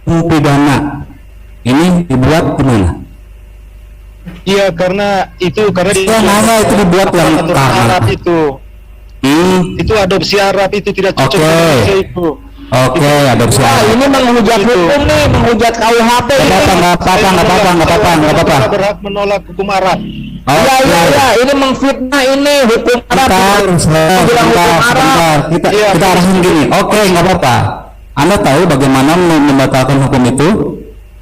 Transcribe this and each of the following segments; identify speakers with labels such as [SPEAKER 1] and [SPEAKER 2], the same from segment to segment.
[SPEAKER 1] pidana ini dibuat gimana?
[SPEAKER 2] Iya, karena itu
[SPEAKER 1] itu dibuat yang
[SPEAKER 2] Arab itu adopsi Arab itu tidak cocok dengan Indonesia itu.
[SPEAKER 1] Oke, adopsi Arab.
[SPEAKER 3] Ini menghujat hukum nih, menghujat KUHP.
[SPEAKER 1] Nggak apa-apa.
[SPEAKER 2] Kita berhak menolak hukum Arab.
[SPEAKER 3] Iya, ini mengfitnah ini hukum Arab.
[SPEAKER 1] Kita arahin gini. Oke, nggak apa-apa. Anda tahu bagaimana membatalkan hukum itu?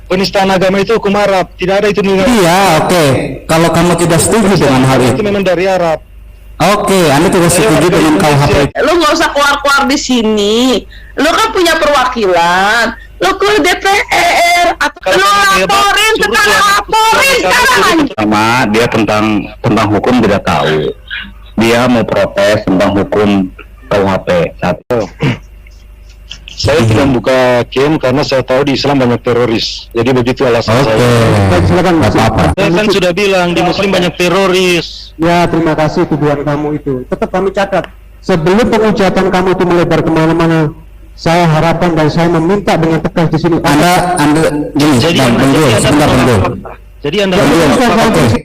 [SPEAKER 2] Penistaan agama itu hukum Arab, tidak ada itu dengan.
[SPEAKER 1] Iya, oke. Kalau kamu tidak setuju dengan hal
[SPEAKER 2] itu memang dari Arab.
[SPEAKER 1] Oke, Anda tidak setuju dengan KUHP.
[SPEAKER 4] Lu nggak usah keluar-keluar di sini. Lu kan punya perwakilan. Lu ke DPR atau lu laporin sekarang.
[SPEAKER 5] Sama dia tentang hukum tidak tahu. Dia mau protes tentang hukum KUHP. Satu.
[SPEAKER 2] Saya tidak membuka game karena saya tahu di Islam banyak teroris. Jadi begitu alasan saya.
[SPEAKER 1] Silakan, nggak apa-apa.
[SPEAKER 2] Saya kan sudah bilang di Muslim banyak teroris.
[SPEAKER 6] Ya, terima kasih tuduhan kamu itu. Tetap kami catat. Sebelum penghujatan kamu itu melebar kemana-mana, saya harapkan dan saya meminta dengan tegas di sini.
[SPEAKER 1] Anda gini, sebentar.
[SPEAKER 2] Jadi Anda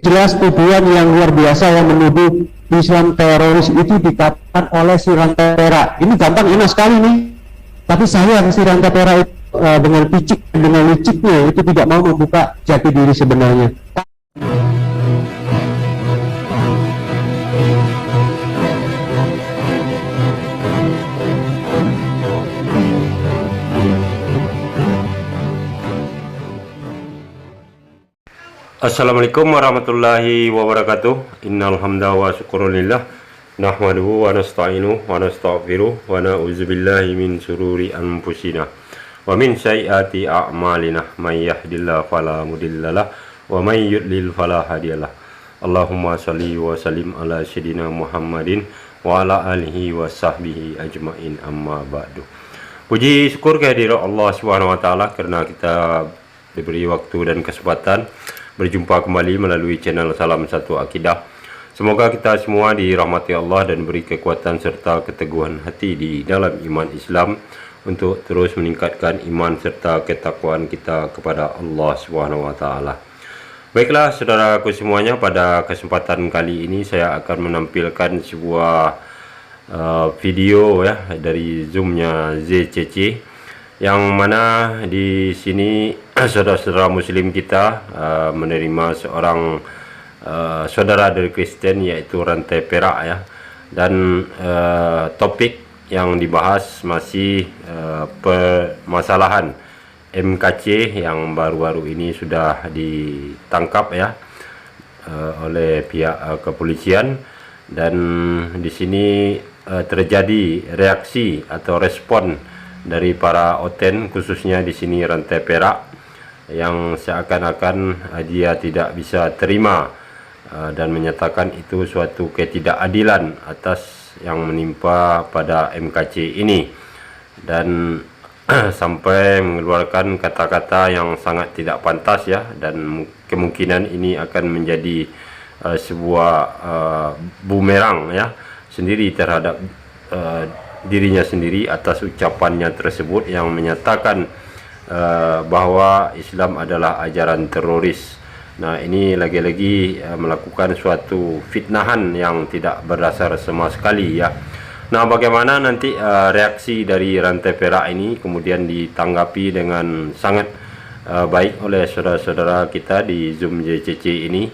[SPEAKER 6] jelas tuduhan yang luar biasa yang menuduh Islam teroris itu dikatakan oleh si Rantai Perak. Ini gampang enak sekali nih. Tapi saya si Rantai Perak dengan liciknya itu tidak mau membuka jati diri sebenarnya.
[SPEAKER 7] Assalamualaikum warahmatullahi wabarakatuh. Innal hamda wa syukrulillah nahmaduhu wa nasta'inuhu wa nastaghfiruh wa na'udzubillahi min syururi anfusina wa min sayyiati a'malina may yahdihillahu fala mudhillalah wa may yudlil fala hadiyalah. Allahumma shalli wa sallim ala sayyidina Muhammadin wa ala alihi wa sahbihi ajmain, amma ba'du. Puji syukur kehadirat Allah Subhanahu wa taala karena kita diberi waktu dan kesempatan berjumpa kembali melalui channel Salam Satu Akidah. Semoga kita semua dirahmati Allah dan beri kekuatan serta keteguhan hati di dalam iman Islam untuk terus meningkatkan iman serta ketakwaan kita kepada Allah Subhanahu wa taala. Baiklah saudaraku semuanya, pada kesempatan kali ini saya akan menampilkan sebuah video ya dari Zoom-nya ZCC, yang mana di sini saudara-saudara muslim kita menerima seorang saudara dari Kristen, yaitu Rantai Perak ya. Dan topik yang dibahas masih permasalahan MKC yang baru-baru ini sudah ditangkap ya oleh pihak kepolisian. Dan di sini terjadi reaksi atau respon dari para oten, khususnya di sini Rantai Perak, yang seakan-akan dia tidak bisa terima dan menyatakan itu suatu ketidakadilan atas yang menimpa pada MKC ini, dan sampai mengeluarkan kata-kata yang sangat tidak pantas ya. Dan kemungkinan ini akan menjadi sebuah bumerang ya sendiri terhadap dirinya sendiri atas ucapannya tersebut yang menyatakan bahwa Islam adalah ajaran teroris. Nah, ini lagi-lagi melakukan suatu fitnahan yang tidak berdasar sama sekali ya. Nah, bagaimana nanti reaksi dari Rantai Perak ini kemudian ditanggapi dengan sangat baik oleh saudara-saudara kita di Zoom JCC ini,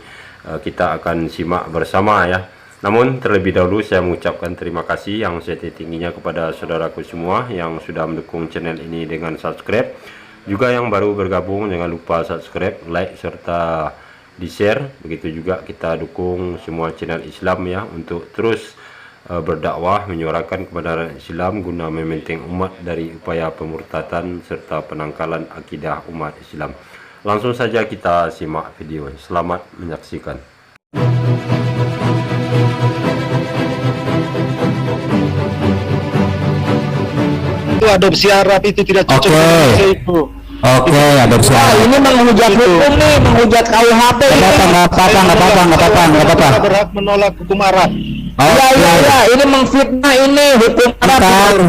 [SPEAKER 7] kita akan simak bersama ya. Namun terlebih dahulu saya mengucapkan terima kasih yang setiap-tingginya kepada saudaraku semua yang sudah mendukung channel ini dengan subscribe. Juga yang baru bergabung, jangan lupa subscribe, like, serta di-share. Begitu juga kita dukung semua channel Islam ya untuk terus berdakwah menyuarakan kebenaran Islam guna membentengi umat dari upaya pemurtadan serta penangkalan akidah umat Islam. Langsung saja kita simak video. Selamat menyaksikan.
[SPEAKER 2] Itu adopsi Arab itu tidak cocok dengan Indonesia itu.
[SPEAKER 1] Oke, adopsi Arab.
[SPEAKER 3] Ini menghujat hukum nih, menghujat KUHP.
[SPEAKER 1] Nggak apa-apa.
[SPEAKER 2] Kita berhak menolak hukum Arab.
[SPEAKER 3] Iya, ini mengfitnah ini hukum Arab.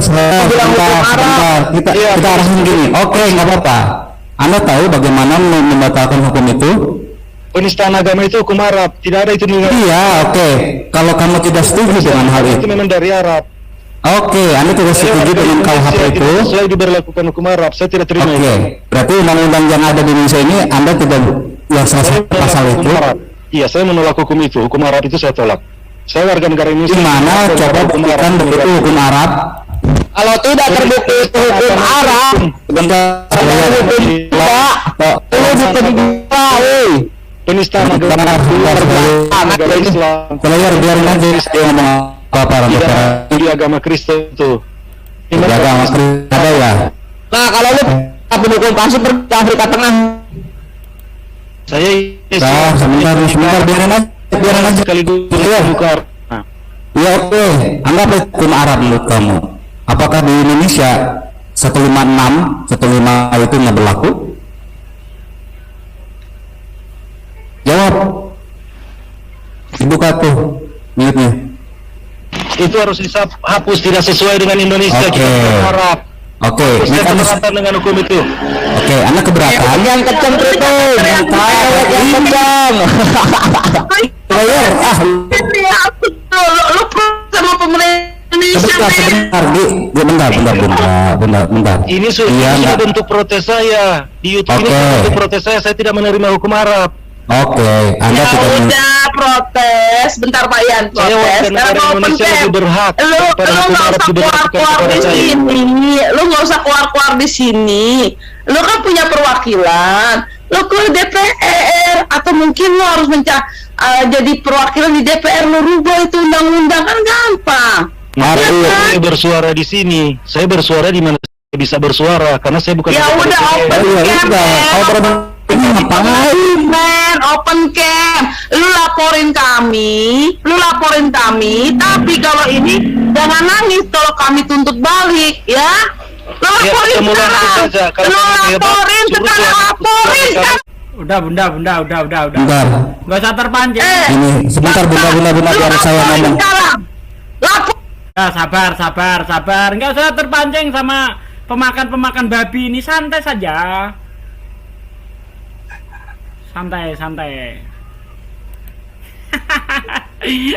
[SPEAKER 1] Kita arahin gini. Oke, nggak apa-apa. Anda tahu bagaimana membatalkan hukum itu?
[SPEAKER 2] Penistaan agama itu hukum Arab, tidak ada itu nilai.
[SPEAKER 1] Iya, oke. Kalau kamu tidak setuju dengan hal
[SPEAKER 2] Itu
[SPEAKER 1] itu,
[SPEAKER 2] memang dari Arab.
[SPEAKER 1] oke, Anda tidak setuju dengan KUHP itu.
[SPEAKER 2] Saya diberlakukan hukum Arab, saya tidak terima
[SPEAKER 1] Oke,
[SPEAKER 2] itu.
[SPEAKER 1] berarti undang-undang yang ada di Indonesia ini Anda tidak salah
[SPEAKER 2] Saya
[SPEAKER 1] satu pasal
[SPEAKER 2] menolak
[SPEAKER 1] itu.
[SPEAKER 2] hukum Arab. Iya, saya menolak hukum itu. Hukum Arab itu saya tolak. Saya warga negara Indonesia.
[SPEAKER 1] Di mana
[SPEAKER 2] Saya
[SPEAKER 1] coba
[SPEAKER 2] hukum
[SPEAKER 1] buktikan
[SPEAKER 2] Arab.
[SPEAKER 1] begitu hukum Arab?
[SPEAKER 3] Kalau tidak terbukti itu hukum Arab,
[SPEAKER 1] Bentar,
[SPEAKER 3] lu diterima, woi.
[SPEAKER 2] Penistaan agama negara Islam.
[SPEAKER 1] Player biarin aja dia ngomong apa
[SPEAKER 2] Tidak di agama Kristen itu.
[SPEAKER 1] Jaga agama ada ya.
[SPEAKER 3] Nah, kalau lu pendukung pasti pergi ke Afrika Tengah.
[SPEAKER 2] Saya
[SPEAKER 1] Sebentar, biarin aja.
[SPEAKER 2] sekaligus
[SPEAKER 1] Iya.
[SPEAKER 2] buka. Nah,
[SPEAKER 1] Ya oke, anggap hukum Arab menurut kamu. Apakah di Indonesia 156 itu nggak berlaku? Jawab. Dibuka tuh mute-nya.
[SPEAKER 2] itu harus dihapus, tidak sesuai dengan Indonesia.
[SPEAKER 1] Oke.
[SPEAKER 2] Kita Arab.
[SPEAKER 1] Oke, ini
[SPEAKER 2] Saya
[SPEAKER 1] kamu
[SPEAKER 2] keberatan dengan hukum itu.
[SPEAKER 1] oke, Anda keberatan?
[SPEAKER 3] Yang kenceng itu, yang kenceng.
[SPEAKER 1] Player,
[SPEAKER 4] Ini aku tuh, lu sama pemerintah Indonesia,
[SPEAKER 1] sebentar,
[SPEAKER 4] men.
[SPEAKER 1] bentar.
[SPEAKER 2] Ini
[SPEAKER 1] Iya,
[SPEAKER 2] sudah
[SPEAKER 1] enggak.
[SPEAKER 2] bentuk protes saya di YouTube. Ini
[SPEAKER 1] Oke.
[SPEAKER 2] bentuk protes saya tidak menerima hukum Arab.
[SPEAKER 1] Oke, Anda
[SPEAKER 4] Ya
[SPEAKER 1] tidak
[SPEAKER 4] udah protes, bentar Pak Ian,
[SPEAKER 2] Saya
[SPEAKER 4] protes.
[SPEAKER 2] warga negara
[SPEAKER 4] Karena open
[SPEAKER 2] Indonesia
[SPEAKER 4] camp.
[SPEAKER 2] lebih berhak
[SPEAKER 4] Lu
[SPEAKER 2] daripada hukum
[SPEAKER 4] nggak
[SPEAKER 2] Arab
[SPEAKER 4] usah
[SPEAKER 2] diberlakukan
[SPEAKER 4] keluar-keluar
[SPEAKER 2] kepada
[SPEAKER 4] di
[SPEAKER 2] saya.
[SPEAKER 4] sini. Lu nggak usah keluar-keluar di sini. Lu kan punya perwakilan. Lu ke DPR atau mungkin lu harus jadi perwakilan di DPR, lu rubah itu undang-undang, kan gampang.
[SPEAKER 2] Mari
[SPEAKER 4] Ya kan?
[SPEAKER 2] saya bersuara di sini. Saya bersuara di mana saya bisa bersuara karena saya bukan.
[SPEAKER 4] Ya
[SPEAKER 2] anggota
[SPEAKER 4] udah
[SPEAKER 2] DPR.
[SPEAKER 4] open
[SPEAKER 1] Iya,
[SPEAKER 4] camp,
[SPEAKER 1] udah.
[SPEAKER 4] men.
[SPEAKER 1] Kau berapa ini ngapain?
[SPEAKER 4] Men, open camp. Lu laporin kami, tapi kalau ini jangan nangis kalau kami tuntut balik, ya. Lu
[SPEAKER 2] Ya,
[SPEAKER 4] laporin
[SPEAKER 2] kita mulai nanti
[SPEAKER 4] sekarang.
[SPEAKER 2] saja. Kalau
[SPEAKER 4] Lu
[SPEAKER 2] kamu hebat,
[SPEAKER 4] laporin
[SPEAKER 2] suruh
[SPEAKER 4] sekarang,
[SPEAKER 2] suara.
[SPEAKER 4] laporin kan.
[SPEAKER 8] Udah.
[SPEAKER 1] Bentar.
[SPEAKER 8] Gak usah terpancing.
[SPEAKER 1] Ini sebentar, bunda biar saya ngomong.
[SPEAKER 4] Lapor.
[SPEAKER 8] Ya, sabar. Nggak usah terpancing sama pemakan babi ini, santai saja. Santai.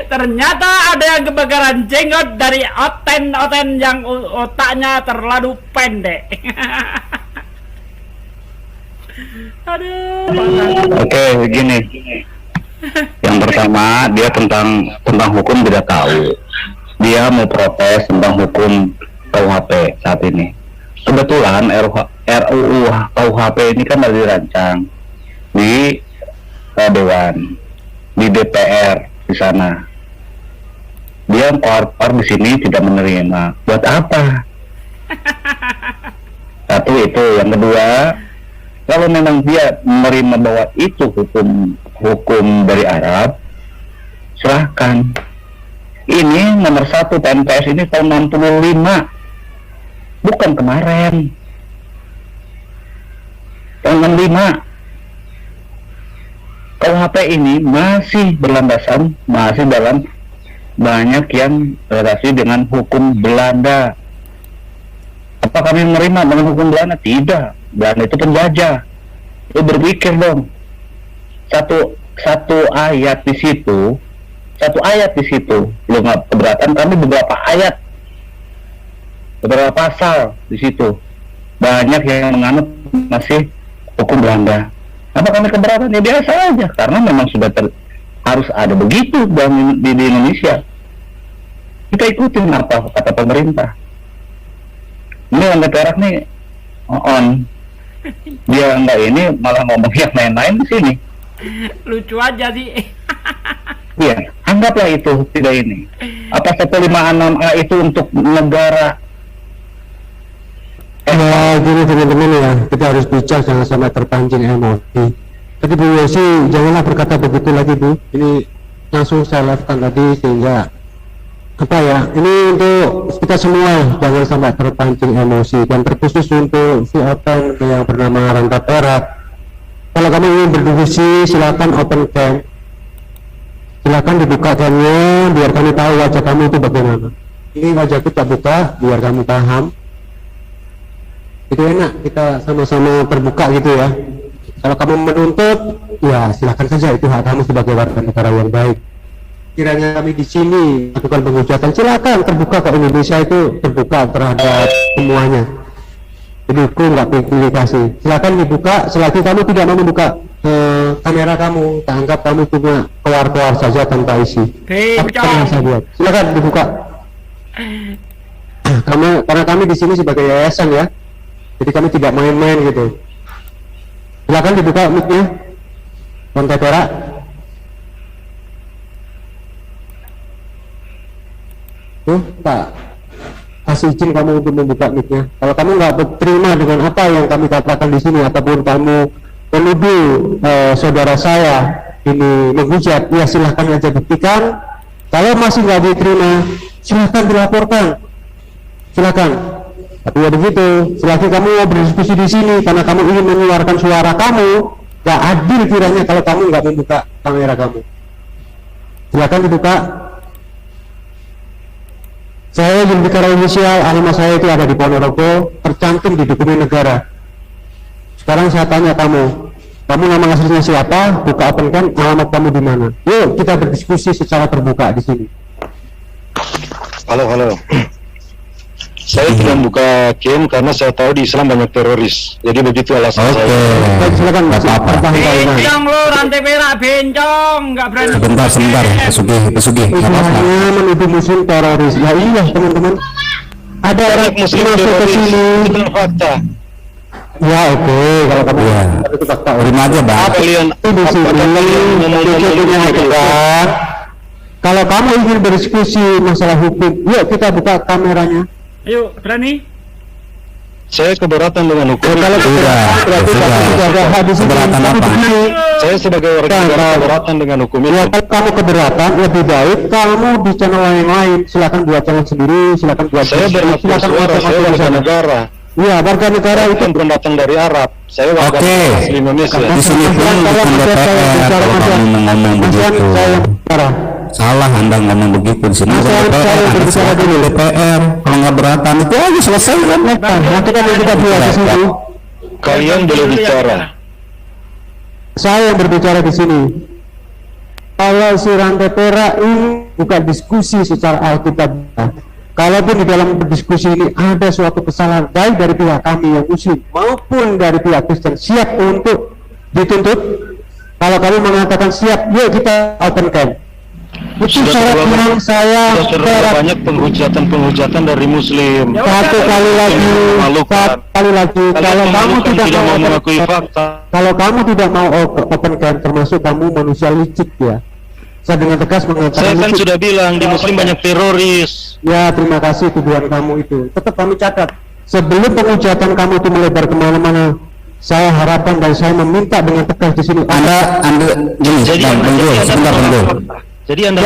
[SPEAKER 8] Ternyata ada yang kebakaran jenggot dari Oten yang otaknya terlalu pendek. Aduh.
[SPEAKER 5] Oke, begini. Yang pertama, dia tentang hukum tidak tahu. Dia mau protes tentang hukum KUHP saat ini. Kebetulan RUU KUHP ini kan baru dirancang di Dewan, di DPR di sana. Dia keluar di sini tidak menerima. Buat apa? Satu itu. Yang kedua, kalau memang dia menerima bahwa itu hukum dari Arab, silahkan. Ini nomor 1 PNPS ini tahun 65, bukan kemarin. Tahun 65. KUHP ini masih berlandasan, masih dalam banyak yang relasi dengan hukum Belanda. Apa kami menerima dengan hukum Belanda? Tidak. Belanda itu penjajah. Lu berpikir dong. Satu ayat di situ, lu nggak keberatan, kami beberapa pasal di situ banyak yang menganut masih hukum Belanda. Apa kami keberatan? Ya biasa aja, karena memang sudah harus ada begitu di Indonesia. Kita ikutin apa kata pemerintah. Ini yang perak nih on, dia enggak ini malah ngomong yang lain-lain di sini.
[SPEAKER 8] Lucu aja sih.
[SPEAKER 5] Iya, anggaplah itu tidak ini. Apa 156A itu untuk negara?
[SPEAKER 6] Ya gini teman-teman ya, kita harus bijak, jangan sampai terpancing emosi. Tadi Bu Yosi janganlah berkata begitu lagi Bu. Ini langsung saya lakukan tadi sehingga apa ya, ini untuk kita semua jangan sampai terpancing emosi, dan terkhusus untuk si Open yang bernama Ranta Perak. Kalau kamu ingin berdiskusi silakan open cam, silakan dibuka camnya biar kami tahu wajah kamu itu bagaimana. Ini wajah kita buka biar kami paham. Itu enak, kita sama-sama terbuka gitu ya. Kalau kamu menuntut, ya silakan saja, itu hak kamu sebagai warga negara yang baik. Kiranya kami di sini lakukan penghujatan, silakan terbuka, ke Indonesia itu terbuka terhadap semuanya. Jadi aku nggak pilih kasih. Silakan dibuka, selagi kamu tidak mau membuka kamera kamu, tak anggap kamu cuma keluar-keluar saja tanpa isi. Apa yang saya buat? Silakan dibuka. Karena kami di sini sebagai yayasan ya, jadi kami tidak main-main gitu. Silakan dibuka mic-nya, Lantai Perak. Tuh, Pak, kasih izin kamu untuk membuka mic-nya. Kalau kamu nggak terima dengan apa yang kami katakan di sini, ataupun kamu menuduh saudara saya ini menghujat, ya silahkan aja buktikan. Kalau masih nggak diterima, silahkan dilaporkan. Silakan. Tapi ya begitu, selagi kamu mau berdiskusi di sini karena kamu ingin menyuarakan suara kamu, gak adil kiranya kalau kamu nggak membuka kamera kamu. Silakan dibuka. Saya Jurubicara Inisial, alamat saya itu ada di Ponorogo, tercantum di dokumen negara. Sekarang saya tanya kamu nama aslinya siapa? Buka open cam, alamat kamu di mana? Yuk kita berdiskusi secara terbuka di sini.
[SPEAKER 2] Halo. Saya tidak membuka game karena saya tahu di Islam banyak teroris. Jadi begitu alasan saya.
[SPEAKER 6] Baik, silakan apa-apa.
[SPEAKER 8] Bencong lo, Rantai Perak, bencong, nggak berani.
[SPEAKER 1] Sebentar, pesugi,
[SPEAKER 6] Itu hanya menuduh muslim teroris. Ya iya teman-teman. Ada orang
[SPEAKER 2] Muslim
[SPEAKER 6] masuk ke
[SPEAKER 2] teroris
[SPEAKER 6] sini.
[SPEAKER 2] itu fakta.
[SPEAKER 6] Ya oke, kalau kamu
[SPEAKER 1] Iya.
[SPEAKER 6] itu fakta.
[SPEAKER 1] Terima aja, Bang.
[SPEAKER 2] Kalian
[SPEAKER 6] Di sini punya aturan. Kalau kamu ingin berdiskusi masalah hukum, yuk kita buka kameranya.
[SPEAKER 8] Ayo, berani?
[SPEAKER 2] Saya keberatan dengan hukum.
[SPEAKER 6] Kalau keberatan berarti
[SPEAKER 1] sudah.
[SPEAKER 6] kamu tidak ada hadis ini.
[SPEAKER 1] Keberatan
[SPEAKER 6] Kamu
[SPEAKER 1] apa?
[SPEAKER 6] begini.
[SPEAKER 2] Saya sebagai warga negara keberatan dengan hukum
[SPEAKER 6] Ya,
[SPEAKER 2] itu.
[SPEAKER 6] kalau kamu keberatan, lebih baik kamu di channel yang lain. Silakan buat channel sendiri, silakan buat
[SPEAKER 2] Saya berhak
[SPEAKER 6] silakan buat
[SPEAKER 2] bersuara, saya warga
[SPEAKER 6] channel.
[SPEAKER 2] negara.
[SPEAKER 6] Iya, warga negara itu
[SPEAKER 2] Bukan belum datang dari Arab. Saya warga
[SPEAKER 1] Oke.
[SPEAKER 2] negara asli Indonesia.
[SPEAKER 1] Di sini pun bukan DPR kalau kamu ngomong begitu.
[SPEAKER 6] saya yang bicara.
[SPEAKER 1] Salah Anda ngomong begitu di sini.
[SPEAKER 6] Saya berbicara dulu.
[SPEAKER 1] DPR kalau nggak beratan itu aja selesai kan?
[SPEAKER 6] Nanti kan kita buat di sini.
[SPEAKER 2] Kalian boleh bicara.
[SPEAKER 6] Saya yang berbicara di sini. Kalau si Rantai Perak ini bukan diskusi secara alkitabiah. Kalaupun di dalam diskusi ini ada suatu kesalahan baik dari pihak kami yang muslim maupun dari pihak Kristen, siap untuk dituntut. Kalau kami mengatakan siap, yuk kita open cam. Itu syarat yang saya
[SPEAKER 2] Sudah banyak penghujatan dari Muslim.
[SPEAKER 6] satu kali lagi, kalau kamu tidak mau
[SPEAKER 2] mengakui fakta.
[SPEAKER 6] kalau kamu tidak mau open cam, termasuk kamu manusia licik ya. Saya dengan tegas mengatakan
[SPEAKER 2] Saya kan
[SPEAKER 6] licik.
[SPEAKER 2] sudah bilang di Muslim banyak teroris.
[SPEAKER 6] Ya, terima kasih tuduhan kamu itu. Tetap kami catat. Sebelum penghujatan kamu itu melebar kemana-mana, saya harapkan dan saya meminta dengan tegas di sini.
[SPEAKER 1] Anda gini,
[SPEAKER 2] Jadi
[SPEAKER 1] Bang,
[SPEAKER 2] Anda
[SPEAKER 1] Bang, sebentar, Bang.
[SPEAKER 2] Jadi Anda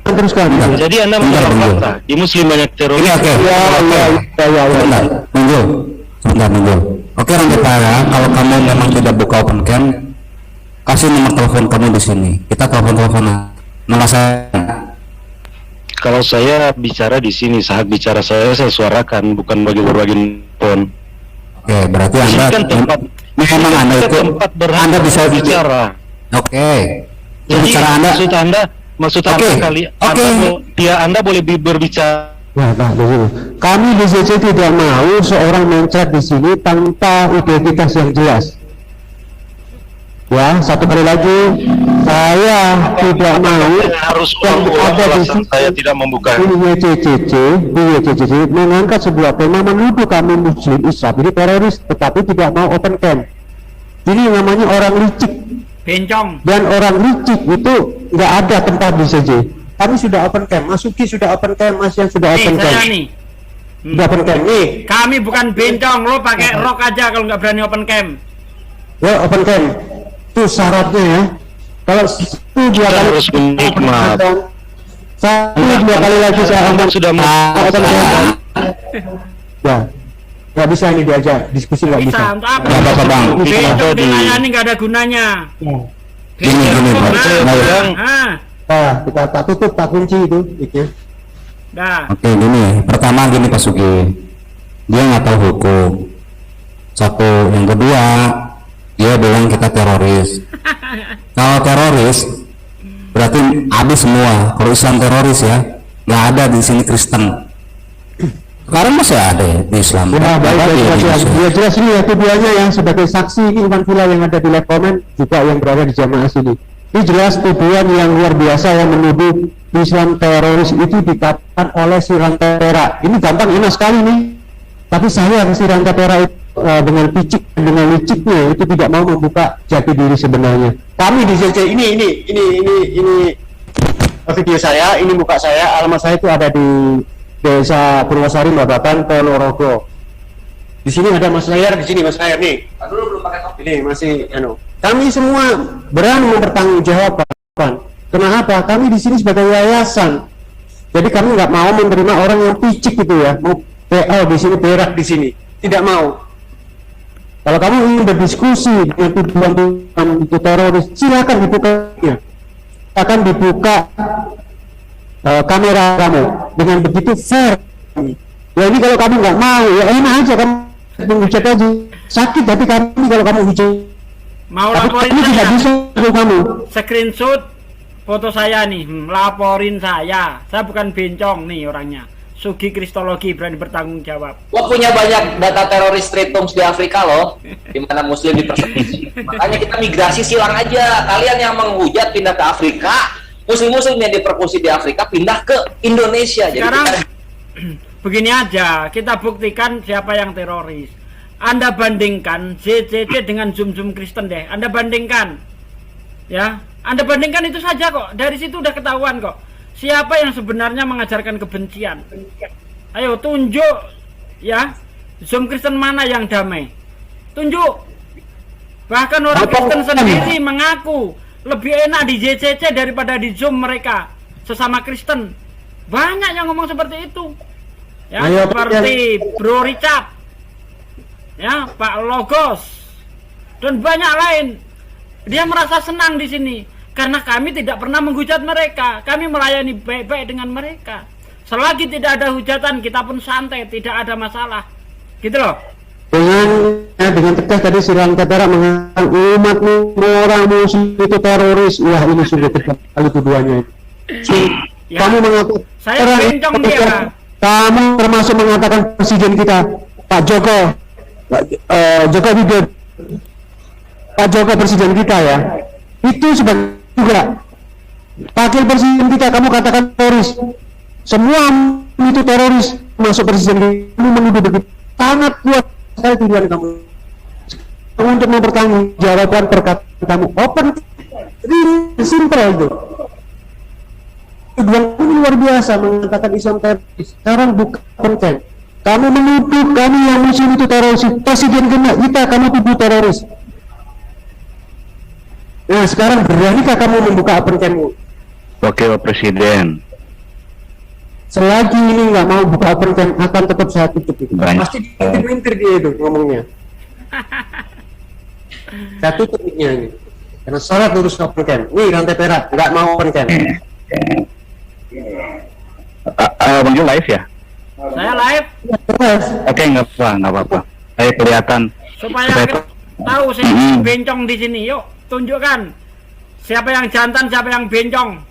[SPEAKER 6] teruskan.
[SPEAKER 2] Jadi Anda menolak fakta. Di Muslim banyak teroris.
[SPEAKER 1] Ini oke.
[SPEAKER 6] Ya.
[SPEAKER 1] Sebentar, tunggu. Oke, Rantai Perak, kalau kamu memang tidak buka open cam, kasih nomor telepon kamu di sini. Kita telepon. Nama saya.
[SPEAKER 2] Kalau saya bicara di sini, saat bicara saya suarakan, bukan berbagi phone.
[SPEAKER 1] Oke, berarti
[SPEAKER 2] Ini
[SPEAKER 1] Anda
[SPEAKER 2] kan tempat
[SPEAKER 1] memang Anda itu
[SPEAKER 2] tempat berhak
[SPEAKER 1] Anda bisa
[SPEAKER 2] bicara.
[SPEAKER 1] Oke.
[SPEAKER 2] Jadi
[SPEAKER 1] Bicara Anda.
[SPEAKER 2] maksud Anda
[SPEAKER 1] Oke.
[SPEAKER 2] kali
[SPEAKER 1] Oke.
[SPEAKER 2] Anda boleh berbicara.
[SPEAKER 6] Ya, Pak, di sini. Kami di sini tidak mau seorang mencret di sini tanpa identitas yang jelas. Ya, satu kali lagi, saya tidak mau
[SPEAKER 2] Harus
[SPEAKER 6] yang ada di
[SPEAKER 2] alasan
[SPEAKER 6] sini.
[SPEAKER 2] saya tidak membuka.
[SPEAKER 6] YCCC mengangkat sebuah tema menuduh kami muslim Islam ini teroris, tetapi tidak mau open cam. Ini namanya orang licik,
[SPEAKER 8] Bencong.
[SPEAKER 6] dan orang licik itu nggak ada tempat di CJ. Kami sudah open cam, Masuki sudah open cam, Mas Yan sudah open cam.
[SPEAKER 8] Saya nih.
[SPEAKER 6] Sudah open cam nih.
[SPEAKER 8] Kami bukan bencong, lo pakai rok aja kalau nggak berani open cam.
[SPEAKER 6] Ya, open cam. Itu syaratnya ya. Kalau satu dua
[SPEAKER 2] Kita
[SPEAKER 6] kali
[SPEAKER 2] harus menikmat.
[SPEAKER 6] satu dua kali lagi saya ngomong
[SPEAKER 2] Sudah
[SPEAKER 6] open cam. Ya, nggak bisa ini diajak diskusi, nggak bisa.
[SPEAKER 8] Bisa, untuk apa?
[SPEAKER 1] Nggak apa-apa, Bang.
[SPEAKER 8] Bencong dilayani nggak ada gunanya.
[SPEAKER 1] Gini, Bang.
[SPEAKER 6] Nah, kita tak tutup, tak kunci itu.
[SPEAKER 8] Dah.
[SPEAKER 1] Oke, gini. Pertama gini, Pak Sugi. dia nggak tahu hukum. Satu, yang kedua, dia bilang kita teroris. Kalau teroris berarti habis semua. Kalau Islam teroris ya, nggak ada di sini Kristen. Sekarang masih ada ya di Islam.
[SPEAKER 6] Ya, baik,
[SPEAKER 1] Ada di
[SPEAKER 6] jelas,
[SPEAKER 1] Indonesia.
[SPEAKER 6] ya, jelas ini ya tuduhannya yang sebagai saksi ini Iwan Villa yang ada di live comment juga yang berada di jamaah sini. Ini jelas tuduhan yang luar biasa yang menuduh Islam teroris itu dikatakan oleh si Ranta Pera. Ini gampang enak sekali nih. Tapi sayang si Ranta Pera itu dengan liciknya itu tidak mau membuka jati diri sebenarnya. Kami di JC ini video saya, ini muka saya, alamat saya itu ada di Desa Purwosari, Babakan, Ponorogo. Di sini ada Mas Layar, di sini Mas Layar nih. Ini masih kami semua berani mempertanggungjawabkan. Kenapa? Kami di sini sebagai yayasan. Jadi kami nggak mau menerima orang yang picik gitu ya, mau PO di sini, berak di sini. Tidak mau. Kalau kamu ingin berdiskusi dengan tuduhan itu teroris, silakan dibuka. Akan dibuka kamera kamu dengan begitu fair. Ya ini kalau kamu nggak mau, ya enak aja kamu menghujat aja. Sakit hati kami kalau kamu hujat.
[SPEAKER 8] Mau
[SPEAKER 6] Tapi
[SPEAKER 8] laporin
[SPEAKER 6] kami tidak
[SPEAKER 8] saya,
[SPEAKER 6] bisa untuk kamu.
[SPEAKER 8] screenshot foto saya nih, laporin saya bukan bencong nih orangnya. Sugi Kristologi berani bertanggung jawab.
[SPEAKER 3] Lo punya banyak data teroris street tombs di Afrika loh, di mana Muslim dipersekusi. Makanya kita migrasi silang aja. Kalian yang menghujat pindah ke Afrika, Muslim-Muslim yang dipersekusi di Afrika pindah ke Indonesia. Jadi
[SPEAKER 8] Sekarang
[SPEAKER 3] kita...
[SPEAKER 8] begini aja, kita buktikan siapa yang teroris. Anda bandingkan JCC dengan Zoom Kristen deh. Anda bandingkan, ya. Anda bandingkan itu saja kok. Dari situ udah ketahuan kok. Siapa yang sebenarnya mengajarkan kebencian? Ayo tunjuk, ya. Zoom Kristen mana yang damai? Tunjuk. Bahkan orang Kristen sendiri mengaku lebih enak di JCC daripada di Zoom mereka sesama Kristen. Banyak yang ngomong seperti itu. Ya,
[SPEAKER 6] Ayo,
[SPEAKER 8] seperti Bro Richard, ya, Pak Logos, dan banyak lain. Dia merasa senang di sini karena kami tidak pernah menghujat mereka. Kami melayani baik-baik dengan mereka. Selagi tidak ada hujatan, kita pun santai, tidak ada masalah. Gitu loh.
[SPEAKER 6] Dengan tegas tadi si Ranta Pera mengatakan umat orang Muslim itu teroris. Wah, ini sudah tegas kali tuduhannya.
[SPEAKER 8] Ya,
[SPEAKER 6] Kamu mengatakan
[SPEAKER 8] saya bencong dia.
[SPEAKER 6] Kamu termasuk mengatakan presiden kita Pak Joko Widodo, Pak Joko presiden kita ya, itu sebagai juga wakil presiden kita, kamu katakan teroris. Semua itu teroris, masuk presiden. Kamu menuduh begitu sangat kuat sekali tuduhan kamu. Untuk mempertanggungjawabkan perkataan kamu open, ini simple itu. Tuduhan ini luar biasa mengatakan Islam teroris. Sekarang bukan konten. Kamu menuduh kami yang Muslim itu teroris. Presiden kita kamu tuduh teroris. Nah sekarang beranikah kamu membuka kontenmu?
[SPEAKER 5] Wakil Presiden.
[SPEAKER 6] Selagi ini nggak mau buka konten akan tetap saya tutup itu.
[SPEAKER 5] Banyak.
[SPEAKER 6] Pasti dimintir dia itu ngomongnya. Saya tutup ini. Karena salah lurus konten. Nih Rantai Perak nggak mau konten.
[SPEAKER 5] Bang Jo live ya?
[SPEAKER 8] Saya live
[SPEAKER 5] Oke, nggak apa-apa. Saya kelihatan.
[SPEAKER 8] supaya kita tahu saya bencong di sini. Yuk, tunjukkan siapa yang jantan, siapa yang bencong.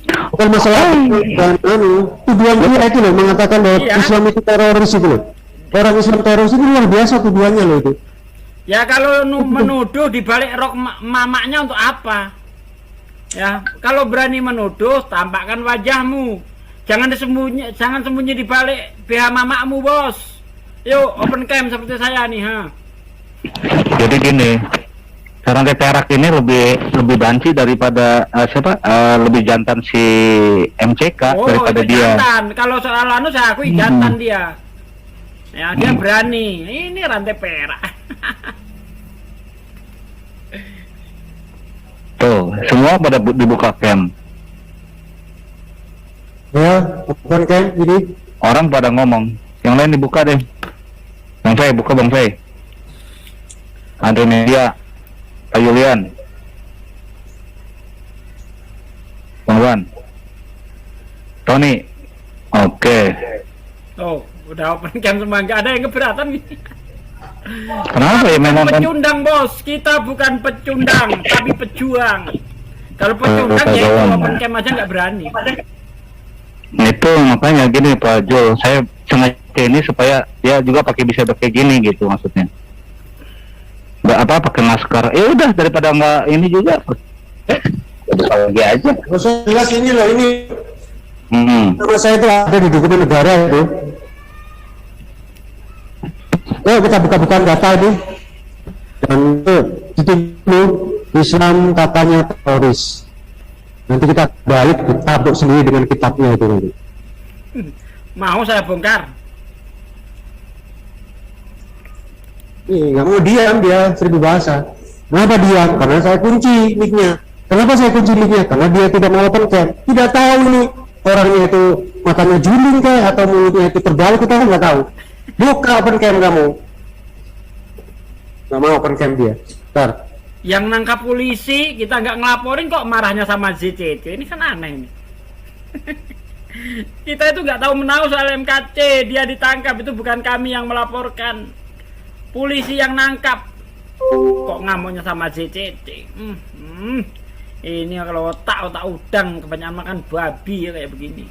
[SPEAKER 6] Bukan masalah dan tuduhan dia itu loh mengatakan bahwa
[SPEAKER 8] Iya.
[SPEAKER 6] Islam itu teroris itu loh. Orang Islam teroris itu luar biasa tuduhannya loh itu.
[SPEAKER 8] Ya kalau menuduh di balik rok mamaknya untuk apa? Ya, kalau berani menuduh, tampakkan wajahmu. Jangan sembunyi di balik BH mamakmu, Bos. Yuk, open cam seperti saya nih, ha.
[SPEAKER 5] Jadi gini, Rantai Perak ini lebih banci daripada lebih jantan si MCK daripada
[SPEAKER 8] itu
[SPEAKER 5] dia.
[SPEAKER 8] jantan. Kalau soal anu saya akui jantan dia. Ya, dia berani. Ini Rantai Perak.
[SPEAKER 5] Tuh, semua pada dibuka cam.
[SPEAKER 6] Ya, bukan kan ini.
[SPEAKER 5] Orang pada ngomong, yang lain dibuka deh. Bang Fei, buka Bang Fei. Andre Media, Pak Yulian, Bang Wan, Tony. Oke.
[SPEAKER 8] Oh, Udah open cam semua, nggak ada yang keberatan nih.
[SPEAKER 5] Kenapa ya memang kan?
[SPEAKER 8] Pecundang bos, kita bukan pecundang, tapi pejuang. Kalau pecundang ya itu
[SPEAKER 5] Pejuang.
[SPEAKER 8] open cam aja nggak berani.
[SPEAKER 5] Itu makanya gini Pak Jul, saya sengaja ini supaya dia juga bisa pakai gini gitu maksudnya. Nggak apa pakai masker. Ya udah daripada nggak ini juga. Lagi aja.
[SPEAKER 6] Maksudnya jelas ini loh, ini nama saya itu ada di dokumen negara itu. Yuk kita buka-bukaan data ini. Dan itu dituju Islam katanya teroris. Nanti kita balik ditabuk sendiri dengan kitabnya itu nanti.
[SPEAKER 8] Mau saya bongkar.
[SPEAKER 6] Nggak mau diam dia, seribu bahasa. Kenapa diam? Karena saya kunci mic-nya. Kenapa saya kunci mic-nya? Karena dia tidak mau open cam. Tidak tahu ini orangnya itu matanya juling kayak atau mulutnya itu terbalik, kita kan nggak tahu. Buka open cam kamu. Nggak mau open cam dia. Ntar.
[SPEAKER 8] Yang nangkap polisi kita nggak ngelaporin kok marahnya sama ZCC. Ini kan aneh nih. Kita itu nggak tahu menahu soal MKC. Dia ditangkap, itu bukan kami yang melaporkan. Polisi yang nangkap. Kok ngamuknya sama ZCC. Ini kalau otak udang, kebanyakan makan babi ya kayak begini.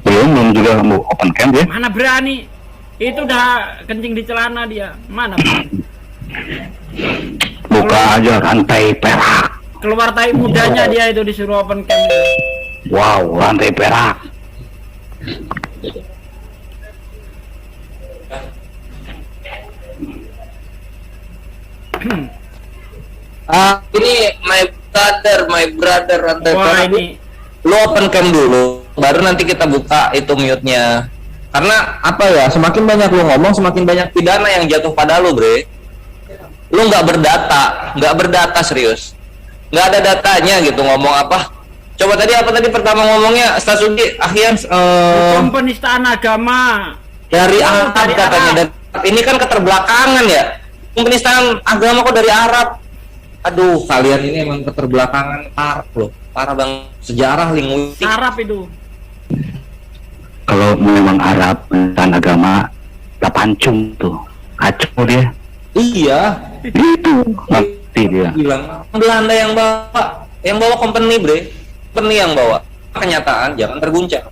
[SPEAKER 5] Belum juga mau open cam ya.
[SPEAKER 8] Mana berani? Itu udah kencing di celana dia. Mana berani?
[SPEAKER 5] Buka aja rantai perak.
[SPEAKER 8] Keluar tai mudanya dia itu disuruh open cam.
[SPEAKER 5] Wow, rantai perak.
[SPEAKER 3] Ini my brother rantai
[SPEAKER 8] Wah
[SPEAKER 3] perak.
[SPEAKER 8] ini
[SPEAKER 3] Lu open cam dulu, baru nanti kita buka itu mute-nya. Karena apa ya, semakin banyak lu ngomong, semakin banyak pidana yang jatuh pada lu, bre. Lu nggak berdata serius. Nggak ada datanya gitu, ngomong apa. Coba tadi apa tadi pertama ngomongnya, Stasuki, Ahian,
[SPEAKER 8] hukum penistaan agama.
[SPEAKER 3] dari
[SPEAKER 8] Oh,
[SPEAKER 3] Arab
[SPEAKER 8] dari
[SPEAKER 3] katanya.
[SPEAKER 8] Arab.
[SPEAKER 3] Dan ini kan keterbelakangan ya. Hukum penistaan agama kok dari Arab. Aduh, kalian ini emang keterbelakangan parah loh. Parah bang, sejarah linguistik.
[SPEAKER 8] Arab itu.
[SPEAKER 5] Kalau memang Arab tentang agama, tak pancung tuh, kacau dia.
[SPEAKER 3] Iya.
[SPEAKER 5] Itu ngerti dia.
[SPEAKER 3] Bilang Belanda yang bawa company, bre. Company yang bawa. Kenyataan jangan terguncang.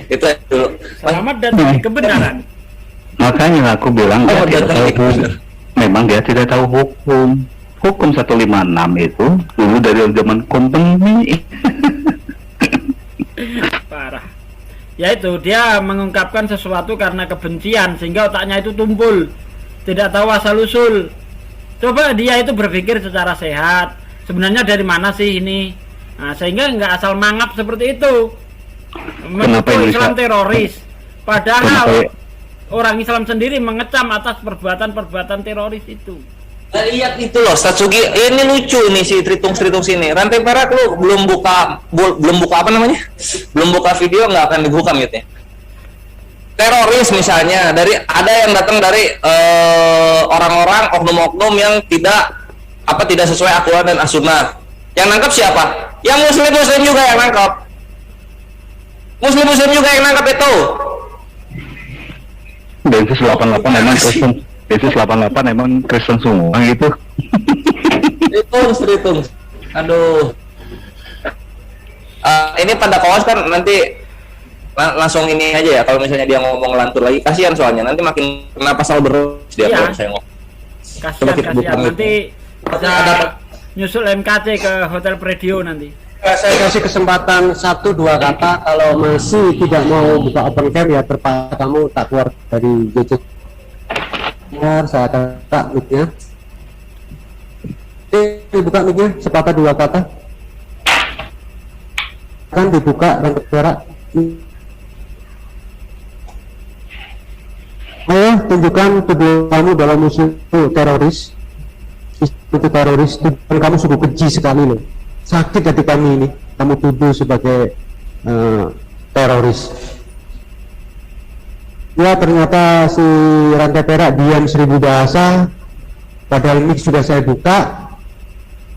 [SPEAKER 3] Itu dulu.
[SPEAKER 8] Selamat datang di kebenaran.
[SPEAKER 5] Makanya aku bilang dia tidak
[SPEAKER 3] datang
[SPEAKER 5] tahu
[SPEAKER 3] di
[SPEAKER 5] hukum. Memang dia tidak tahu hukum. Hukum 156 itu dulu dari zaman company.
[SPEAKER 8] Parah. Ya itu, dia mengungkapkan sesuatu karena kebencian sehingga otaknya itu tumpul. Tidak tahu asal usul. Coba dia itu berpikir secara sehat. Sebenarnya dari mana sih ini? Nah, sehingga nggak asal mangap seperti itu. Menuduh Islam teroris. Padahal orang Islam sendiri mengecam atas perbuatan-perbuatan teroris itu.
[SPEAKER 3] Nah, lihat itu loh, Satsuki. Ini lucu nih si Tritung sini. Rantai perak lu belum buka apa namanya? Belum buka video, nggak akan dibuka mute-nya. Teroris misalnya ada yang datang dari orang-orang oknum-oknum yang tidak sesuai Al-Quran dan As-Sunnah. Yang nangkap siapa? Yang muslim juga yang nangkap. Muslim juga yang nangkap itu.
[SPEAKER 5] Densus 88 emang Kristen. Densus 88 emang Kristen semua gitu.
[SPEAKER 3] Tritung. Aduh. Ini pada kawas kan nanti langsung ini aja ya, kalau misalnya dia ngomong lantur lagi, kasihan soalnya nanti makin kena pasal berus dia kalau saya ngomong.
[SPEAKER 8] Kasihan nanti bisa nyusul MKC ke Hotel Predio nanti.
[SPEAKER 6] Saya kasih kesempatan 1-2 kata. Kalau masih tidak mau buka open cam ya terpaksa kamu tak keluar dari JC. Benar, saya tak mic-nya. Dibuka mic-nya, sepatah 2 kata. Kan dibuka rantai perak. Ayo tunjukkan tubuh kamu dalam musuh teroris. Itu teroris, dan kamu sungguh keji sekali loh. Sakit hati kami ini, kamu tuduh sebagai teroris. Ya ternyata si Rantai Perak diam 1000 bahasa, padahal mic sudah saya buka,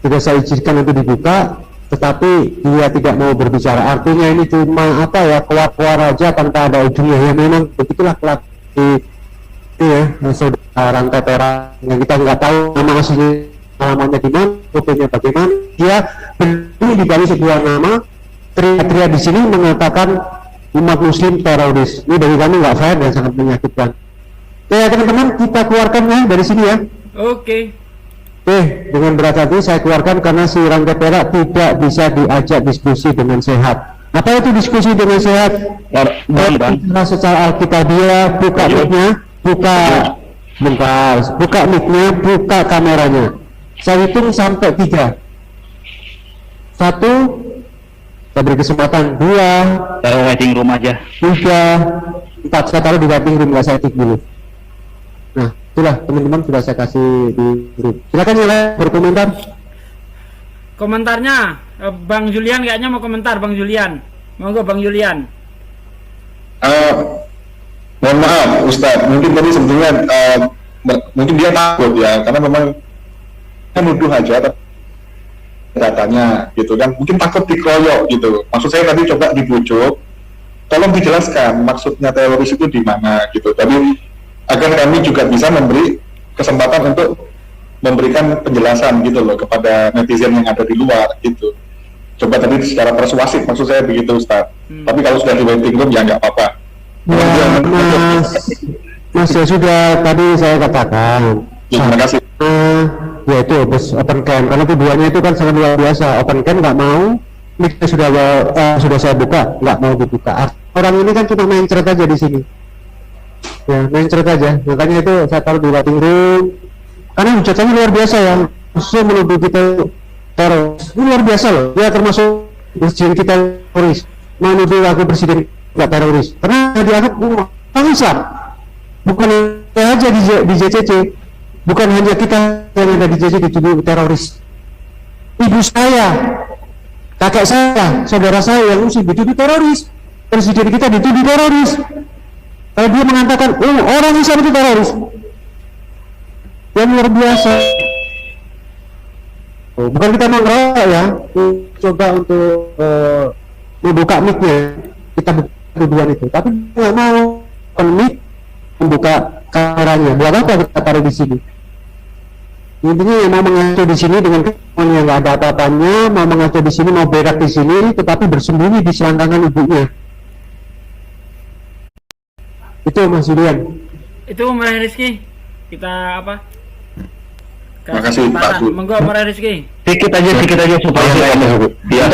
[SPEAKER 6] sudah saya izinkan untuk dibuka, tetapi dia tidak mau berbicara. Artinya ini cuma apa ya, keluar-keluar aja tanpa ada ujungnya. Ya memang begitulah kelakuan itu ya, saudara Rantai Perak yang kita nggak tahu nama aslinya, namanya di mana, fotonya bagaimana. Dia berdiri di balik sebuah nama, teriak-teriak di sini mengatakan umat muslim teroris. Ini dari kami nggak fair dan sangat menyakitkan. Ya teman-teman, kita keluarkan ya dari sini ya.
[SPEAKER 8] Oke.
[SPEAKER 6] Dengan berat hati saya keluarkan karena si Rantai Perak tidak bisa diajak diskusi dengan sehat. Apa itu diskusi dengan sehat? Karena secara alkitabiah, buka mic-nya, buka mic-nya, buka kameranya. Saya hitung sampai 3. 1, saya beri kesempatan. 2,
[SPEAKER 5] Taruh waiting room aja.
[SPEAKER 6] 3, 4, saya taruh di waiting room, nggak saya tik dulu. Nah, itulah teman-teman sudah saya kasih di grup. Silakan yang lain berkomentar.
[SPEAKER 8] Komentarnya Bang Julian kayaknya mau komentar. Bang Julian, monggo Bang Julian.
[SPEAKER 2] Mohon maaf Ustadz, mungkin tadi sebetulnya mungkin dia takut ya, karena memang kan nuduh aja datanya gitu kan, mungkin takut dikeroyok gitu. Maksud saya tadi coba dibujuk, tolong dijelaskan maksudnya teroris itu di mana gitu. Tapi agar kami juga bisa memberi kesempatan untuk memberikan penjelasan gitu loh kepada netizen yang ada di luar gitu. Coba tadi secara persuasif, maksud saya begitu Ustaz. Tapi kalau sudah di waiting room ya nggak apa-apa.
[SPEAKER 6] Ya, Mas ya sudah tadi saya katakan.
[SPEAKER 2] Ya, terima kasih.
[SPEAKER 6] Ya itu bos open cam, karena tuduhannya itu kan sangat luar biasa. Open cam nggak mau, mic-nya sudah saya buka, nggak mau dibuka. Orang ini kan cuma main cerita aja di sini. Ya main cerita aja, makanya itu saya taruh di waiting room. Karena hujatannya luar biasa ya, khususnya menuduh kita teroris. Ini luar biasa loh. Ya termasuk presiden kita teroris, menuduh aku presiden nggak teroris. Karena dianggap bangsa, bukan aja di JCC. Bukan hanya kita yang ada di JCC dituduh teroris. Ibu saya, kakak saya, saudara saya yang muslim dituduh teroris. Presiden kita dituduh teroris. Kalau dia mengatakan, oh orang Islam itu teroris, yang luar biasa. Bukan kita mengeroyok ya, coba untuk membuka mic-nya, kita buka tuduhan itu. Tapi nggak mau mic, membuka kameranya. Buat apa kita taruh di sini? Intinya yang mau mengacu di sini dengan ketemuan yang nggak ada apa-apanya, mau mengacu di sini, mau berak di sini, tetapi bersembunyi di selangkangan ibunya. Itu Mas Julian.
[SPEAKER 8] Itu Meraih Rizky. Kita apa?
[SPEAKER 2] Terima kasih Pak.
[SPEAKER 8] Monggo Meraih Rizky.
[SPEAKER 5] Sedikit aja supaya ya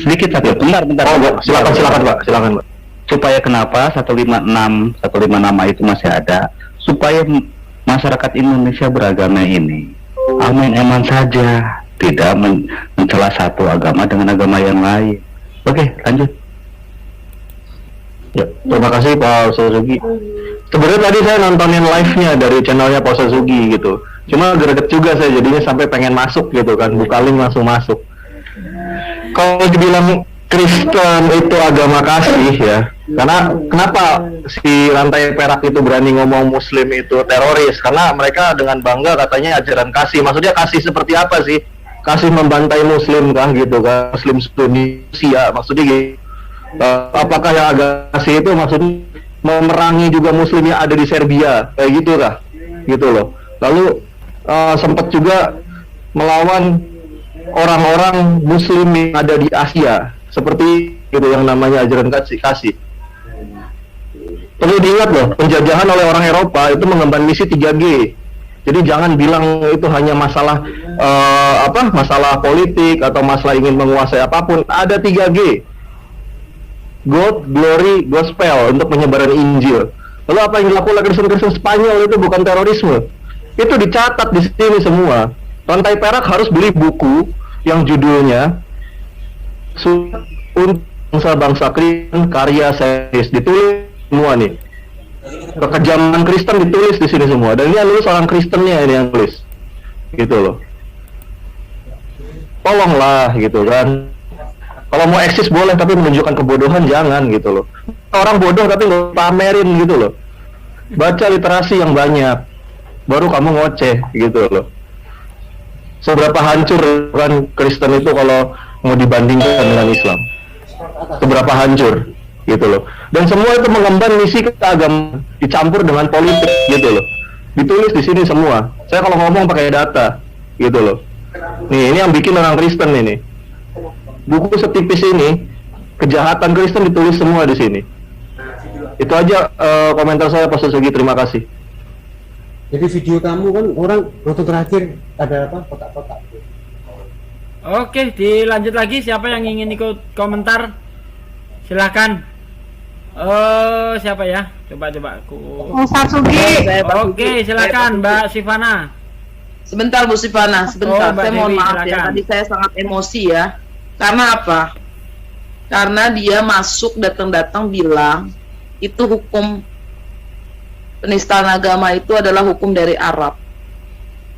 [SPEAKER 5] sedikit saja. Bentar. Oh, silakan Pak. Supaya kenapa 156 nama itu masih ada? Supaya masyarakat Indonesia beragama ini aman-aman saja, tidak mencela satu agama dengan agama yang lain. Oke, lanjut.
[SPEAKER 9] Ya, terima kasih Pak Ustaz Zugi. Sebenarnya tadi saya nontonin live-nya dari channelnya Pak Ustaz Zugi gitu. Cuma greget juga saya jadinya sampai pengen masuk gitu kan, buka link langsung masuk. Kalau dibilang Kristen itu agama kasih ya, karena kenapa si Rantai Perak itu berani ngomong Muslim itu teroris? Karena mereka dengan bangga katanya ajaran kasih. Maksudnya kasih seperti apa sih? Kasih membantai Muslim kan gitu kan, Muslim Indonesia maksudnya gitu. Apakah yang agak kasih itu maksudnya memerangi juga Muslim yang ada di Serbia kayak gitu kah? Gitu loh. Lalu sempat juga melawan orang-orang Muslim yang ada di Asia seperti itu yang namanya ajaran kasih. Perlu diingat loh, penjajahan oleh orang Eropa itu mengemban misi 3G. Jadi jangan bilang itu hanya masalah masalah politik atau masalah ingin menguasai apapun. Ada 3G. God, Glory, Gospel untuk penyebaran Injil. Lalu apa yang dilakukan oleh Kristen-Kristen Spanyol itu bukan terorisme. Itu dicatat di sini semua. Rantai Perak harus beli buku yang judulnya untuk bangsa-bangsa Kristen karya series, ditulis semua nih. Kekejaman Kristen ditulis di sini semua. Dan ini lulus orang Kristennya ini yang tulis. Gitu loh. Tolonglah gitu kan. Kalau mau eksis boleh, tapi menunjukkan kebodohan jangan gitu loh. orang bodoh tapi nggak pamerin gitu loh. Baca literasi yang banyak, baru kamu ngoceh gitu loh. Seberapa hancur kan Kristen itu kalau mau dibandingkan dengan Islam? Seberapa hancur gitu loh. Dan semua itu mengemban misi keagamaan dicampur dengan politik gitu loh. Ditulis di sini semua. Saya kalau ngomong pakai data gitu loh. Nih, ini yang bikin orang Kristen ini. Buku setipis ini, kejahatan Kristen ditulis semua di sini. Itu aja komentar saya, Pastor Sugi. Terima kasih.
[SPEAKER 6] Jadi video kamu kan orang waktu terakhir ada apa kotak-kotak.
[SPEAKER 8] Oke, dilanjut lagi. Siapa yang ingin ikut komentar? Silakan. Siapa ya? Coba aku.
[SPEAKER 4] Ustaz Sugi.
[SPEAKER 8] Oke, silakan Mbak Sivana.
[SPEAKER 4] Sebentar Bu Sivana, sebentar.
[SPEAKER 8] Mbak
[SPEAKER 4] Saya mohon
[SPEAKER 8] Dewi,
[SPEAKER 4] maaf ya,
[SPEAKER 8] silakan.
[SPEAKER 4] tadi saya sangat emosi ya. Karena apa? Karena dia masuk datang-datang bilang itu hukum penistaan agama itu adalah hukum dari Arab.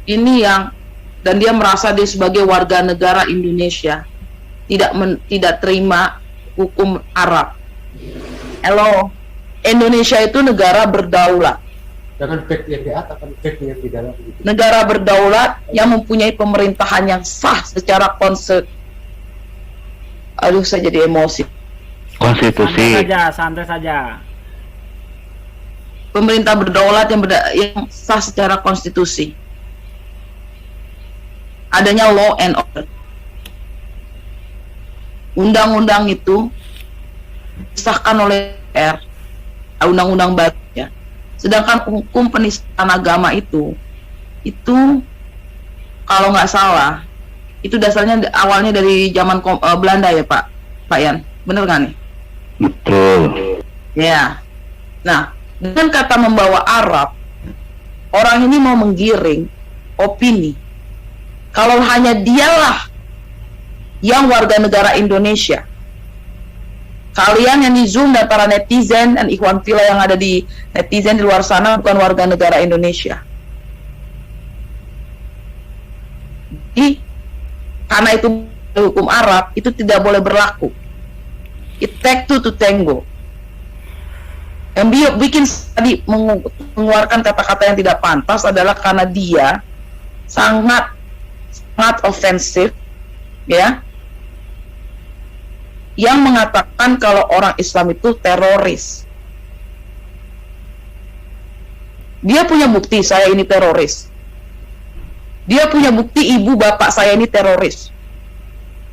[SPEAKER 4] Ini yang, dan dia merasa dia sebagai warga negara Indonesia tidak terima hukum Arab. Hello, Indonesia itu negara berdaulat.
[SPEAKER 6] Jangan fact yang di atas, kan fact yang di dalam.
[SPEAKER 4] Negara berdaulat yang mempunyai pemerintahan yang sah secara Aduh, saya jadi emosi.
[SPEAKER 5] Konstitusi.
[SPEAKER 8] Santai saja.
[SPEAKER 4] Pemerintah berdaulat yang sah secara konstitusi. Adanya law and order. Undang-undang itu disahkan oleh DPR, undang-undang baru ya. Sedangkan hukum penistaan agama itu kalau nggak salah itu dasarnya awalnya dari zaman Belanda ya Pak Yan, bener nggak nih?
[SPEAKER 5] Betul.
[SPEAKER 4] Ya. Nah, dengan kata membawa Arab, orang ini mau menggiring opini kalau hanya dialah yang warga negara Indonesia. Kalian yang di Zoom dan para netizen dan ikhwan fillah yang ada di netizen di luar sana bukan warga negara Indonesia. Jadi, karena itu hukum Arab itu tidak boleh berlaku. It take two to tango. Yang dia bikin tadi mengeluarkan kata-kata yang tidak pantas adalah karena dia sangat ofensif, ya, yang mengatakan kalau orang Islam itu teroris. Dia punya bukti saya ini teroris. Dia punya bukti ibu bapak saya ini teroris.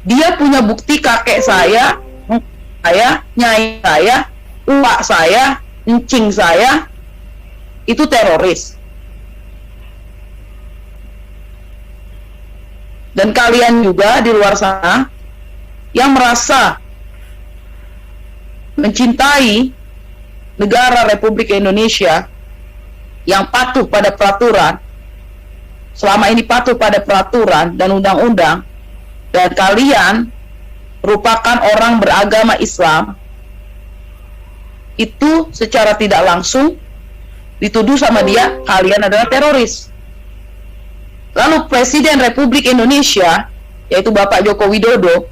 [SPEAKER 4] Dia punya bukti kakek saya, nyai saya, uak saya, encing saya itu teroris. Dan kalian juga di luar sana yang merasa mencintai negara Republik Indonesia yang patuh pada peraturan, selama ini patuh pada peraturan dan undang-undang, dan kalian merupakan orang beragama Islam, itu secara tidak langsung dituduh sama dia, kalian adalah teroris. Lalu Presiden Republik Indonesia, yaitu Bapak Joko Widodo,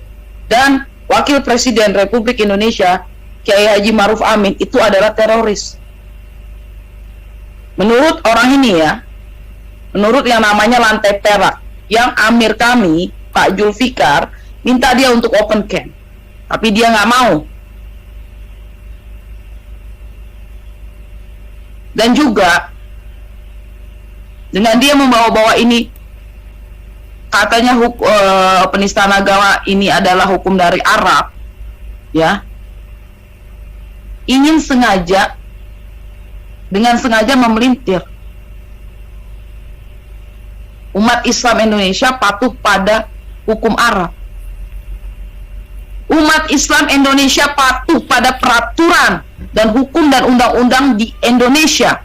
[SPEAKER 4] dan Wakil Presiden Republik Indonesia, Kiai Haji Ma'ruf Amin, itu adalah teroris. Menurut orang ini ya, menurut yang namanya Lantai Perak, yang amir kami, Pak Julfikar, minta dia untuk open camp, tapi dia nggak mau. Dan juga dengan dia membawa-bawa ini, katanya penistaan agama ini adalah hukum dari Arab, ya, ingin sengaja, dengan sengaja memelintir umat Islam Indonesia patuh pada hukum Arab. Umat Islam Indonesia patuh pada peraturan dan hukum dan undang-undang di Indonesia,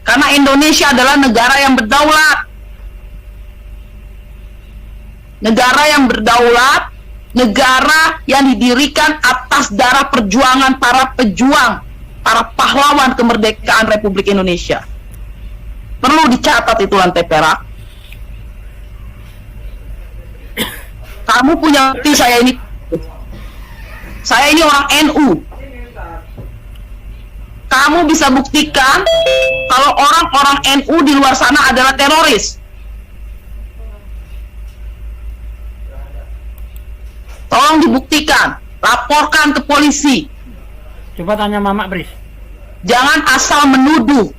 [SPEAKER 4] karena Indonesia adalah negara yang berdaulat. Negara yang berdaulat, negara yang didirikan atas darah perjuangan para pejuang, para pahlawan kemerdekaan Republik Indonesia. Perlu dicatat itu Lantai Perak. Kamu punya bukti saya ini orang NU. kamu bisa buktikan kalau orang-orang NU di luar sana adalah teroris? Tolong dibuktikan, laporkan ke polisi.
[SPEAKER 8] Coba tanya Mama, Pris.
[SPEAKER 4] Jangan asal menuduh.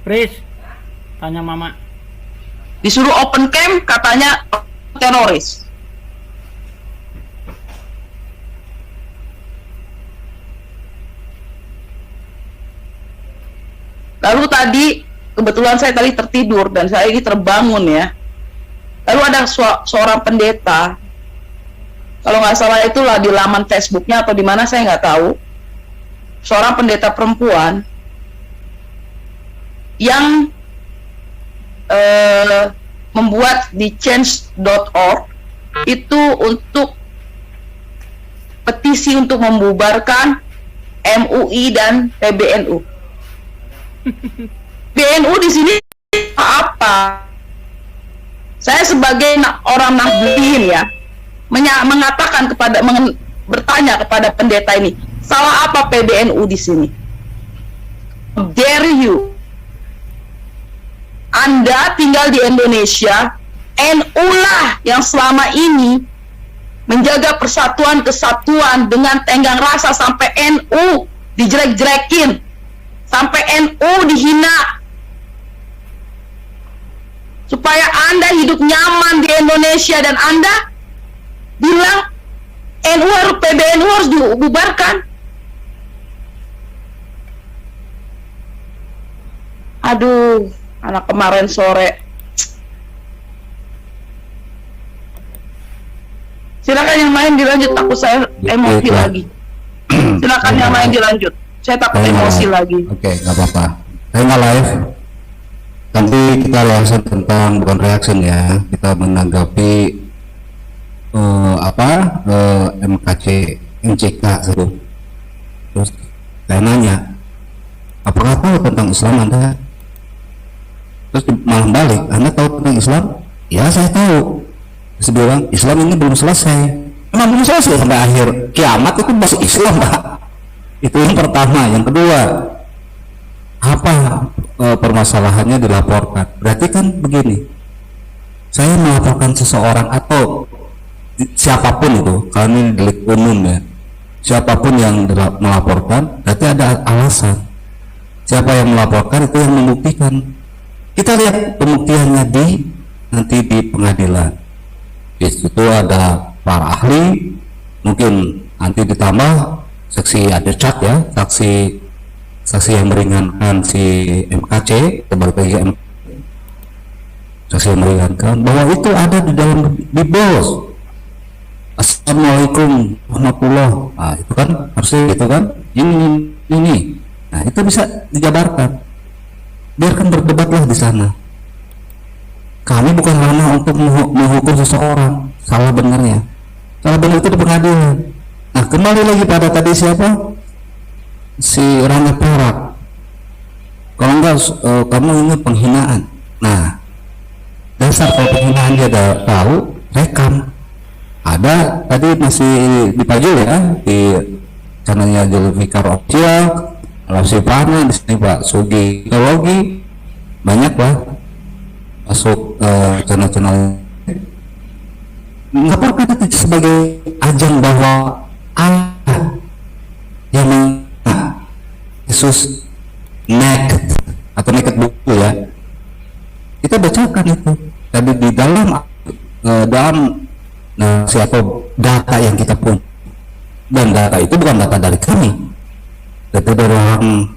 [SPEAKER 8] Pris, tanya Mama.
[SPEAKER 4] Disuruh open camp katanya teroris. Lalu tadi kebetulan saya tadi tertidur dan saya ini terbangun ya. Lalu ada seorang pendeta, kalau nggak salah itulah di laman Facebooknya atau di mana saya nggak tahu, seorang pendeta perempuan yang membuat di change.org itu untuk petisi untuk membubarkan MUI dan PBNU. PBNU di sini apa? Saya sebagai orang Nahdliyin ya, mengatakan bertanya kepada pendeta ini, salah apa PBNU di sini? Dare you? Anda tinggal di Indonesia, NU lah yang selama ini menjaga persatuan kesatuan dengan tenggang rasa sampai NU dijelek-jelekin, sampai NU dihina, supaya Anda hidup nyaman di Indonesia dan Anda bilang PBNU harus dibubarkan. Aduh, anak kemarin sore. Silakan yang lain dilanjut, takut saya emosi lagi. Silakan yang lain dilanjut. Saya takut emosi lagi.
[SPEAKER 1] Oke, nggak apa-apa. Saya nggak live. Nanti kita reaction tentang, bukan reaction ya, kita menanggapi MCK seru. Terus saya nanya, apakah tahu tentang Islam Anda? Terus malah balik, Anda tahu tentang Islam? Ya, saya tahu. Terus dia bilang, Islam ini belum selesai. Memang belum selesai sampai akhir kiamat itu masih Islam, Pak. Itu yang pertama. Yang kedua, apa permasalahannya dilaporkan? Berarti kan begini, saya melaporkan seseorang atau siapapun itu, kalau ini delik umum ya, siapapun yang melaporkan berarti ada alasan. Siapa yang melaporkan itu yang membuktikan. Kita lihat pembuktiannya nanti di pengadilan. Di situ ada para ahli, mungkin nanti ditambah saksi ada cat ya, saksi yang meringankan si MKC, kembali lagi saksi yang meringankan bahwa itu ada di dalam di bos. Assalamualaikum warahmatullah. Nah, itu kan harusnya itu kan ini. Nah, itu bisa dijabarkan. Biarkan berdebatlah di sana. Kami bukan ranah untuk menghukum seseorang salah benarnya. Salah benar itu di pengadilan. Nah, kembali lagi pada tadi siapa? Si Rangga Perak. Kalau enggak kamu ini penghinaan. Nah, dasar kalau penghinaan dia tahu, rekam. Ada tadi masih dipajul ya di channelnya Zulfikar Official, Alasi Prana di sini Pak Sugi Teologi, banyak lah masuk channel-channel. Nggak perlu sebagai ajang bahwa yang Yesus naked atau naked buku ya, kita bacakan itu tadi di dalam siapa data yang kita punya, dan data itu bukan data dari kami, data dari orang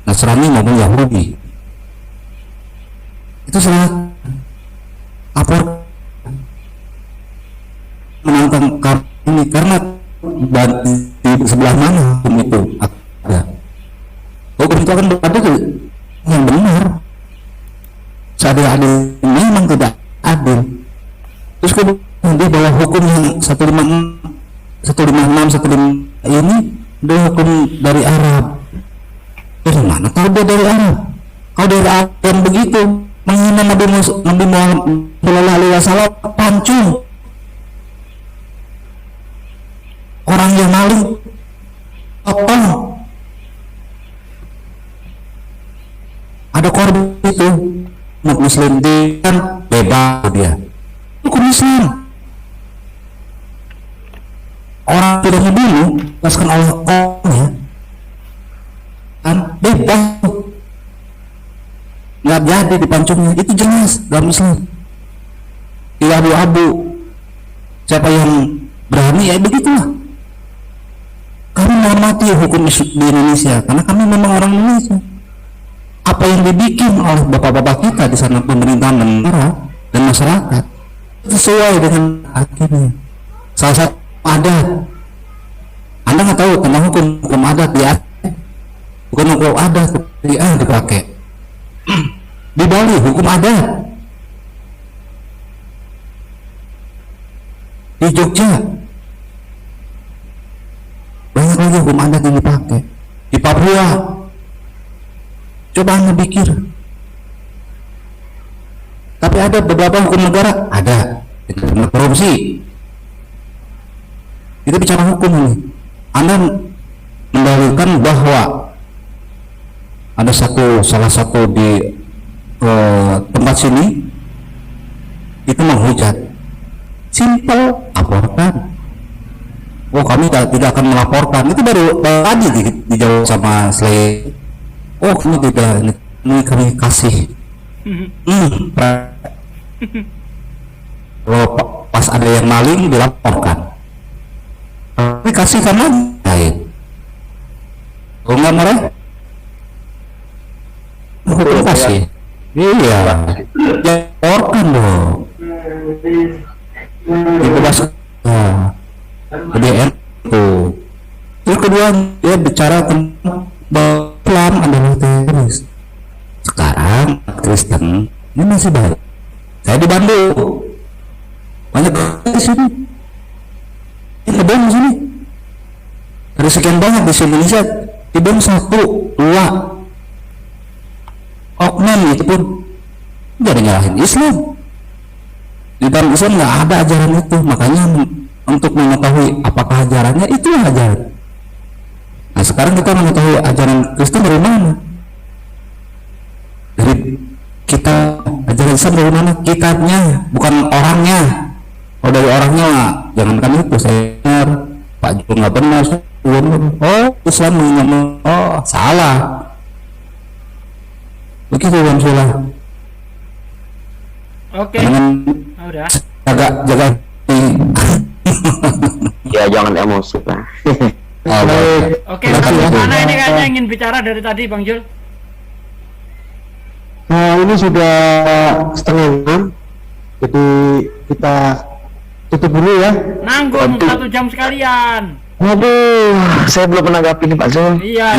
[SPEAKER 1] Nasrani maupun Yahudi. Itu sangat menantang kami ini karena di sebelah mana hukum itu ada. Hukum itu akan berada yang benar. Seadil adil memang tidak adil. Terus kemudian dia bawa hukum yang 156 ini dia hukum dari Arab. Dari mana tahu dia dari Arab? Kalau dari Arab yang begitu menghina Nabi Muhammad Shallallahu Alaihi Wasallam, pancung orang yang maling potong. ada korban itu umat muslim di kan bebas dia hukum Islam. Orang sudah dibunuh lepaskan oleh orangnya kan bebas, nggak jadi dipancungnya, itu jelas dalam Islam. Di abu-abu siapa yang berani ya begitulah. Kami menghormati hukum di Indonesia karena kami memang orang Indonesia. Apa yang dibikin oleh bapak-bapak kita di sana, pemerintahan negara dan masyarakat, sesuai dengan akhirnya. Salah satu adat, Anda nggak tahu tentang hukum adat di Aceh, bukan hukum adat dipakai di Bali, hukum adat di Jogja banyak lagi hukum adat yang dipakai di Papua. Coba Anda pikir, tapi ada beberapa hukum negara ada korupsi. Kita bicara hukum ini, Anda mendalilkan bahwa ada salah satu di tempat sini itu menghujat, simple, laporkan. Oh kami tidak akan melaporkan, itu baru tadi dijawab sama Slay. Oh kami tidak, ini kami kasih. Kalau pas ada yang maling dilaporkan, tapi kasih kan lain. Kalau nggak marah, hukum kasih. Iya, laporkan dong. Dibebaskan. BDN tuh. Terus kedua dia bicara tentang Islam adalah teroris. Sekarang Kristen ini masih baik. Saya di Bandung, banyak di sini. Ini bom di sini. Dari sekian banyak di Indonesia, di bom 1, 2 oknum itu pun jadi nyalahin Islam. Di dalam Islam nggak ada ajaran itu, makanya untuk mengetahui apakah ajarannya itu ajaran. Nah sekarang kita mengetahui ajaran Kristen dari mana? Dari kita, ajaran Islam dari mana? Kitabnya, bukan orangnya. Kalau dari orangnya, jangankan itu, saya benar, Pak Joko nggak benar, oh Islam mengingat, oh salah. Begitu Bang Sula.
[SPEAKER 8] Oke. Udah.
[SPEAKER 1] Jaga.
[SPEAKER 5] Ya jangan emosi lah.
[SPEAKER 8] Oke, mana ini kayaknya ingin bicara dari tadi Bang Jul?
[SPEAKER 6] Nah ini sudah 5:30, jadi kita tutup dulu ya.
[SPEAKER 8] Nanggung 1 jam sekalian.
[SPEAKER 5] Waduh, saya belum menanggapi nih Pak Zul.
[SPEAKER 8] Iya.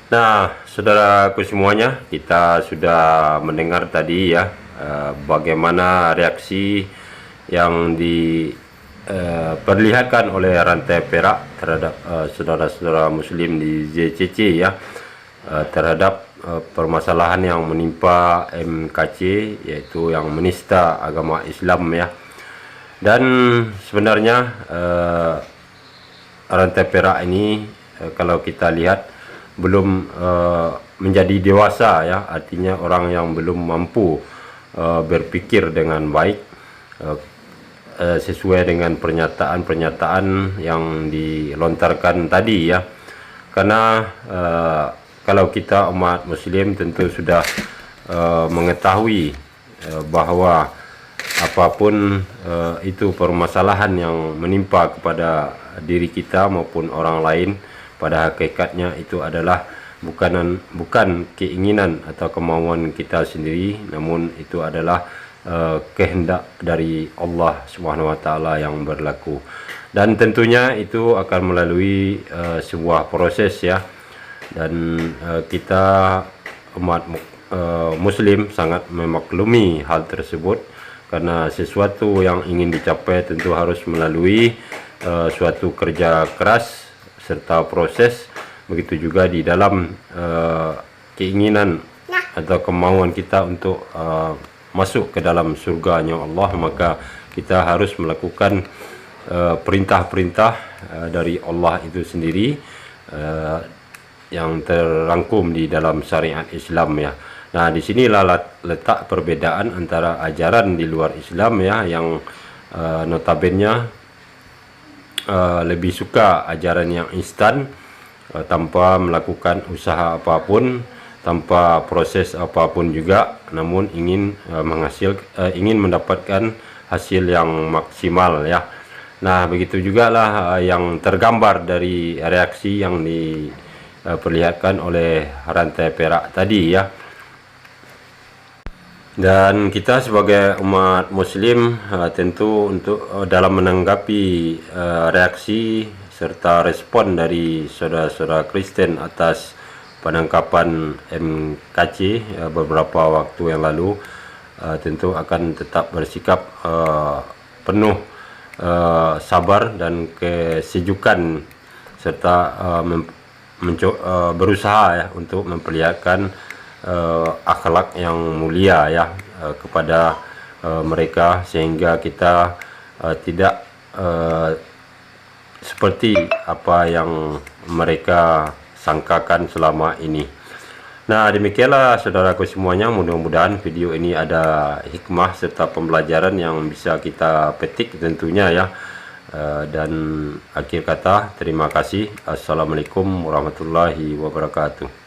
[SPEAKER 7] Nah, saudaraku semuanya, kita sudah mendengar tadi ya bagaimana reaksi yang diperlihatkan oleh Rantai Perak terhadap saudara-saudara Muslim di JCC ya, terhadap permasalahan yang menimpa MKC, yaitu yang menista agama Islam ya. Dan sebenarnya Rantai Perak ini kalau kita lihat belum menjadi dewasa ya, artinya orang yang belum mampu berpikir dengan baik sesuai dengan pernyataan-pernyataan yang dilontarkan tadi ya. Karena kalau kita umat Muslim tentu sudah mengetahui bahwa apapun itu permasalahan yang menimpa kepada diri kita maupun orang lain, pada hakikatnya itu adalah bukan keinginan atau kemauan kita sendiri, namun itu adalah kehendak dari Allah Subhanahu wa taala yang berlaku. Dan tentunya itu akan melalui sebuah proses ya. Dan kita umat Muslim sangat memaklumi hal tersebut, karena sesuatu yang ingin dicapai tentu harus melalui suatu kerja keras serta proses. Begitu juga di dalam keinginan atau kemauan kita untuk masuk ke dalam surganya Allah, maka kita harus melakukan perintah-perintah dari Allah itu sendiri, yang terangkum di dalam syariat Islam ya. Nah, disinilah letak perbedaan antara ajaran di luar Islam ya, yang notabene lebih suka ajaran yang instan, tanpa melakukan usaha apapun, tanpa proses apapun juga, namun ingin ingin mendapatkan hasil yang maksimal ya. Nah, begitu juga lah yang tergambar dari reaksi yang diperlihatkan oleh rantai perak tadi ya. Dan kita sebagai umat muslim tentu untuk dalam menanggapi reaksi serta respon dari saudara-saudara Kristen atas penangkapan MKC beberapa waktu yang lalu, tentu akan tetap bersikap penuh sabar dan kesejukan, serta berusaha ya untuk memperlihatkan akhlak yang mulia ya kepada mereka, sehingga kita tidak seperti apa yang mereka sangkakan selama ini. Nah, demikianlah saudaraku semuanya, mudah-mudahan video ini ada hikmah serta pembelajaran yang bisa kita petik tentunya ya. Dan akhir kata, terima kasih. Assalamualaikum warahmatullahi wabarakatuh.